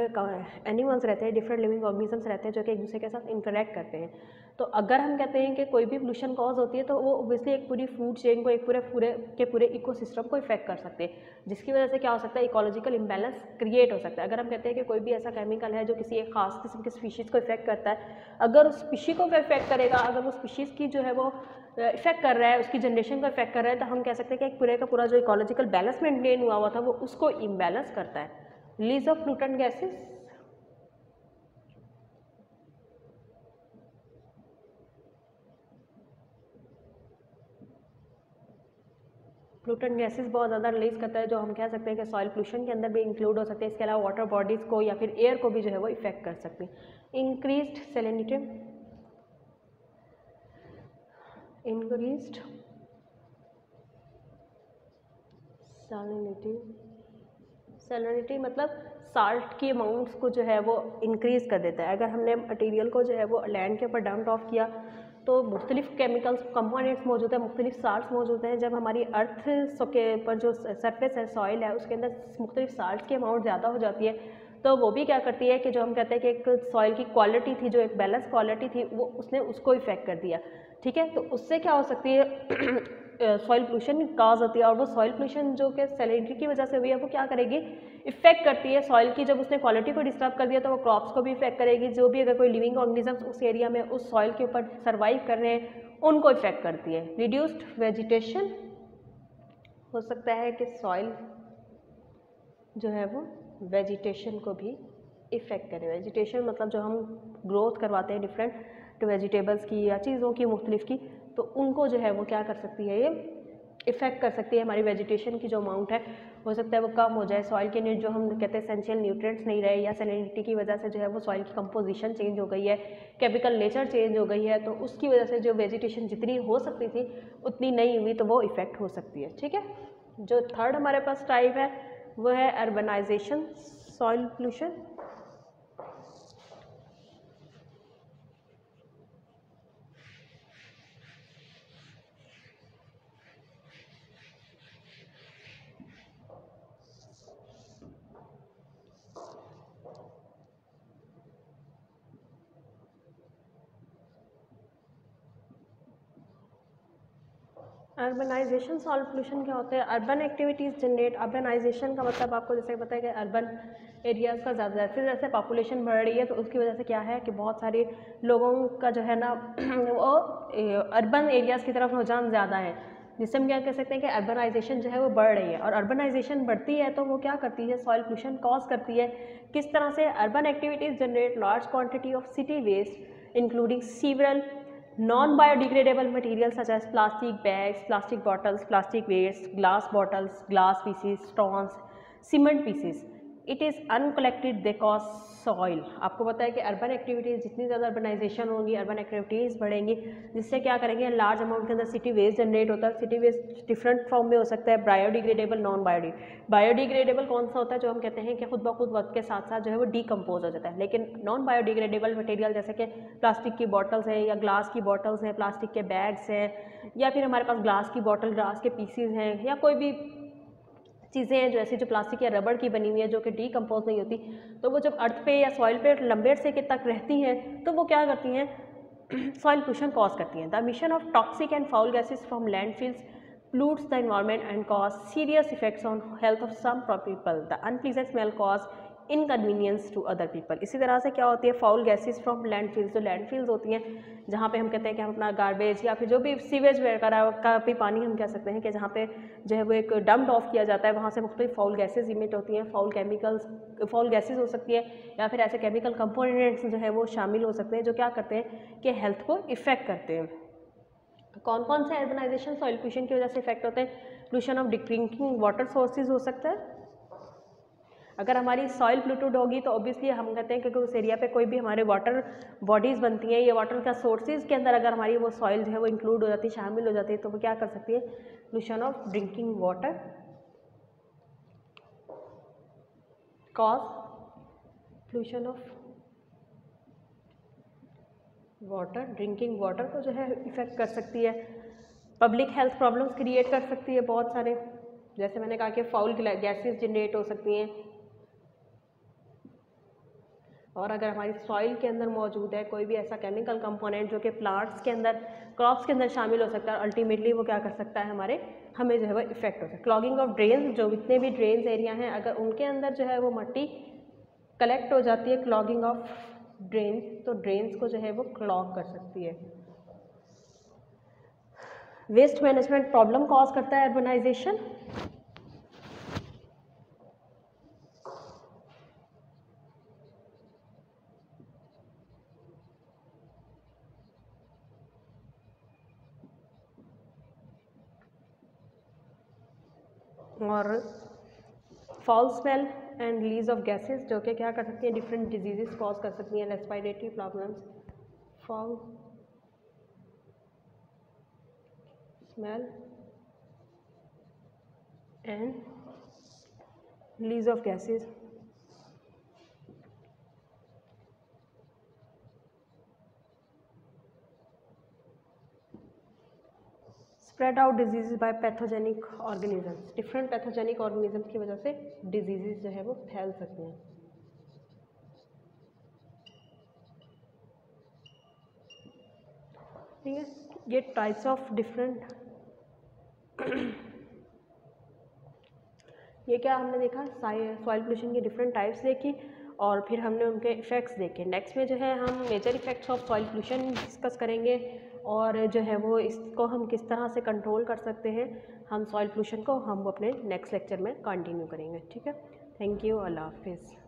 [SPEAKER 1] एनिमल्स रहते हैं, डिफरेंट लिविंग ऑर्गेनिजम्स रहते हैं जो कि एक दूसरे के साथ इंटरेक्ट करते हैं। तो अगर हम कहते हैं कि कोई भी पोल्यूशन कॉज होती है तो वो ओब्वियसली एक पूरी फूड चेन को, एक पूरे इकोसिस्टम को इफेक्ट कर सकते हैं, जिसकी वजह से क्या हो सकता है, इकोलॉजिकल इम्बैलेंस क्रिएट हो सकता है। अगर हम कहते हैं कि कोई भी ऐसा केमिकल है जो किसी एक खास किस्म की स्पीशीज़ को इफेक्ट करता है, अगर उस स्पीशी को इफेक्ट करेगा, अगर वो स्पीशीज़ की जो है वो इफेक्ट कर रहा है, उसकी जनरेशन को इफेक्ट कर रहा है, तो हम कह सकते हैं कि एक पूरे का पूरा जो इकोलॉजिकल बैलेंस मेंटेन हुआ था वो उसको इम्बैलेंस करता है। रिलीज ऑफ फ्लूटेंट गैसेस, फ्लूटेंट गैसेस बहुत ज़्यादा रिलीज करता है, जो हम कह सकते हैं कि सॉइल पोल्यूशन के अंदर भी इंक्लूड हो सकते हैं। इसके अलावा वाटर बॉडीज़ को या फिर एयर को भी जो है वो इफेक्ट कर सकते हैं। Increased salinity, increased salinity, salinity मतलब साल्ट की अमाउंट्स को जो है वो इंक्रीज़ कर देता है। अगर हमने मटीरियल को जो है वो लैंड के ऊपर डंप ऑफ किया तो मुख्तलिफ केमिकल्स कंपोनेंट्स मौजूद है, मुख्तलिफ साल्ट्स मौजूद हैं। जब हमारी अर्थ के ऊपर जो सरफेस है, सॉइल है, उसके अंदर मुख्तलिफ साल्ट्स की अमाउंट ज़्यादा हो जाती है, तो वो भी क्या करती है कि जो हम कहते हैं कि एक सॉइल की क्वालिटी थी, जो एक बैलेंस क्वालिटी थी, वो उसने उसको इफेक्ट कर दिया। ठीक है, तो उससे क्या हो सकती है सॉइल पोल्यूशन काज होती है। और वो सॉइल पोल्यूशन जो कि सैलिनिटी की वजह से हुई है, वो क्या करेगी, इफेक्ट करती है सॉइल की। जब उसने क्वालिटी को डिस्टर्ब कर दिया तो वो क्रॉप्स को भी इफेक्ट करेगी। जो भी अगर कोई लिविंग ऑर्गेनिजम्स उस एरिया में उस सॉइल के ऊपर सर्वाइव कर रहे हैं, उनको इफेक्ट करती है। रिड्यूस्ड वेजिटेशन, हो सकता है कि सॉइल जो है वो वेजिटेशन को भी इफ़ेक्ट करे। वेजिटेशन मतलब जो हम ग्रोथ करवाते हैं डिफरेंट वेजिटेबल्स की या चीज़ों की मुख्तलिफ की, तो उनको जो है वो क्या कर सकती है, ये इफ़ेक्ट कर सकती है। हमारी वेजिटेशन की जो अमाउंट है हो सकता है वो कम हो जाए। सॉइल के जो हम कहते हैं एसेंशियल न्यूट्रिएंट्स नहीं रहे, या सैलिनिटी की वजह से जो है वो सॉइल की कंपोजिशन चेंज हो गई है, केमिकल नेचर चेंज हो गई है, तो उसकी वजह से जो वेजिटेशन जितनी हो सकती थी उतनी नहीं हुई, तो वो इफ़ेक्ट हो सकती है। ठीक है, जो थर्ड हमारे पास टाइप है वो है urbanisation soil pollution. Urbanisation soil pollution क्या होता है, अर्बन एक्टिविटीज़ जनरेट। अर्बनाइजेशन का मतलब आपको जैसे पता है कि अर्बन एरियाज़ का ज़्यादा जैसे जैसे पॉपुलेशन बढ़ रही है, तो उसकी वजह से क्या है कि बहुत सारे लोगों का जो है ना वो अर्बन एरियाज़ की तरफ रुझान ज़्यादा है, जिससे हम क्या कह सकते हैं कि अर्बनाइजेशन जो है वो बढ़ रही है। और अर्बनाइजेशन बढ़ती है तो वो क्या करती है, सॉइल पोल्यूशन कॉज करती है। किस तरह से, urban activities generate large quantity of city waste including several non-biodegradable materials such as plastic bags, plastic bottles, plastic waste, glass bottles, glass pieces, stones, cement pieces. It is uncollected, they cause soil. आपको पता है कि urban activities जितनी ज़्यादा urbanisation होगी, urban activities बढ़ेंगी, जिससे क्या करेंगे, लार्ज अमाउंट के अंदर सिटी वेस्ट जनरेट होता है। सिटी वेस्ट डिफरेंट फॉर्म में हो सकता है, बायोडिग्रेडेबल, नॉन बायोडिग्रेडेबल कौन सा होता है, जो हम कहते हैं कि खुद ब खुद वक्त के साथ साथ जो है वो डीकम्पोज हो जाता है। लेकिन नॉन बायोडिग्रेडेबल मटेरियल जैसे कि प्लास्टिक की बॉटल्स हैं या ग्लास की बॉटल्स हैं, प्लास्टिक के बैग्स हैं, या फिर हमारे पास ग्लास की बॉटल, ग्लास के पीसीज हैं, या कोई भी चीज़ें हैं जो ऐसी जो प्लास्टिक या रबड़ की बनी हुई है, जो कि डीकम्पोज नहीं होती, तो वो जब अर्थ पे या सॉइल पे लंबे अरसे के तक रहती हैं, तो वो क्या करती हैं, सॉइल पोल्यूशन कॉज करती हैं। The emission of toxic and foul gases from landfills pollutes the environment and cause serious effects on health of some people. The unpleasant smell cause inconvenience to other people. इसी तरह से क्या होती है, foul gases from landfills. जो landfills होती हैं जहाँ पे हम कहते हैं कि हम अपना गार्बेज या फिर जो भी सीवेज वगैरह का भी पानी हम कह सकते हैं कि जहाँ पे जो है वो एक डंप ऑफ किया जाता है, वहाँ से मुख्तलिफ फाउल गैसेज इमिट होती हैं। फाउल केमिकल्स, फाउल गैसेज हो सकती है, या फिर ऐसे केमिकल कंपोनेंट्स जो है वो शामिल हो सकते हैं, जो क्या करते हैं कि हेल्थ को इफ़ेक्ट करते हैं। कौन कौन से अर्बनाइजेशन सॉइल पोल्यूशन की वजह से इफेक्ट होते हैं, pollution of drinking water sources हो सकता है। अगर हमारी सॉइल पोल्यूटेड होगी तो ऑब्वियसली हम कहते हैं कि उस एरिया पे कोई भी हमारे वाटर बॉडीज़ बनती हैं, ये वाटर का सोर्सेज के अंदर अगर हमारी वो सॉइल जो है वो इंक्लूड हो जाती है, शामिल हो जाती है, तो वो क्या कर सकती है, pollution of drinking water cause pollution of water, drinking water को जो है इफ़ेक्ट कर सकती है। पब्लिक हेल्थ प्रॉब्लम्स क्रिएट कर सकती है बहुत सारे, जैसे मैंने कहा कि फाउल गैसेस जनरेट हो सकती हैं। और अगर हमारी सॉइल के अंदर मौजूद है कोई भी ऐसा केमिकल कंपोनेंट जो कि प्लांट्स के अंदर, क्रॉप्स के अंदर शामिल हो सकता है, अल्टीमेटली वो क्या कर सकता है, हमें जो है वो इफेक्ट हो सकता है। क्लॉगिंग ऑफ ड्रेन्स, जो जितने भी ड्रेन्स एरिया हैं, अगर उनके अंदर जो है वो मट्टी कलेक्ट हो जाती है, क्लॉगिंग ऑफ ड्रेन्स, तो ड्रेन्स को जो है वो क्लॉग कर सकती है। वेस्ट मैनेजमेंट प्रॉब्लम कॉज करता है अर्बनाइजेशन। और foul smell and release of gases जो कि क्या कर सकती हैं, डिफरेंट डिजीजेस कॉज कर सकती हैं, respiratory problems, foul smell and release of gases, spread out disease by pathogenic organisms, different pathogenic organisms की वजह से डिजीज़ जो है वो फैल सकते हैं। ठीक है, ये टाइप्स ऑफ डिफरेंट ये क्या हमने देखा, सॉइल पोल्यूशन के डिफरेंट टाइप्स देखी और फिर हमने उनके इफ़ेक्ट्स देखे। नेक्स्ट में जो है हम major effects of soil pollution discuss करेंगे और जो है वो इसको हम किस तरह से कंट्रोल कर सकते हैं, हम सॉइल पोल्यूशन को हम अपने नेक्स्ट लेक्चर में कंटिन्यू करेंगे। ठीक है, थैंक यू, अल्लाह हाफिज़।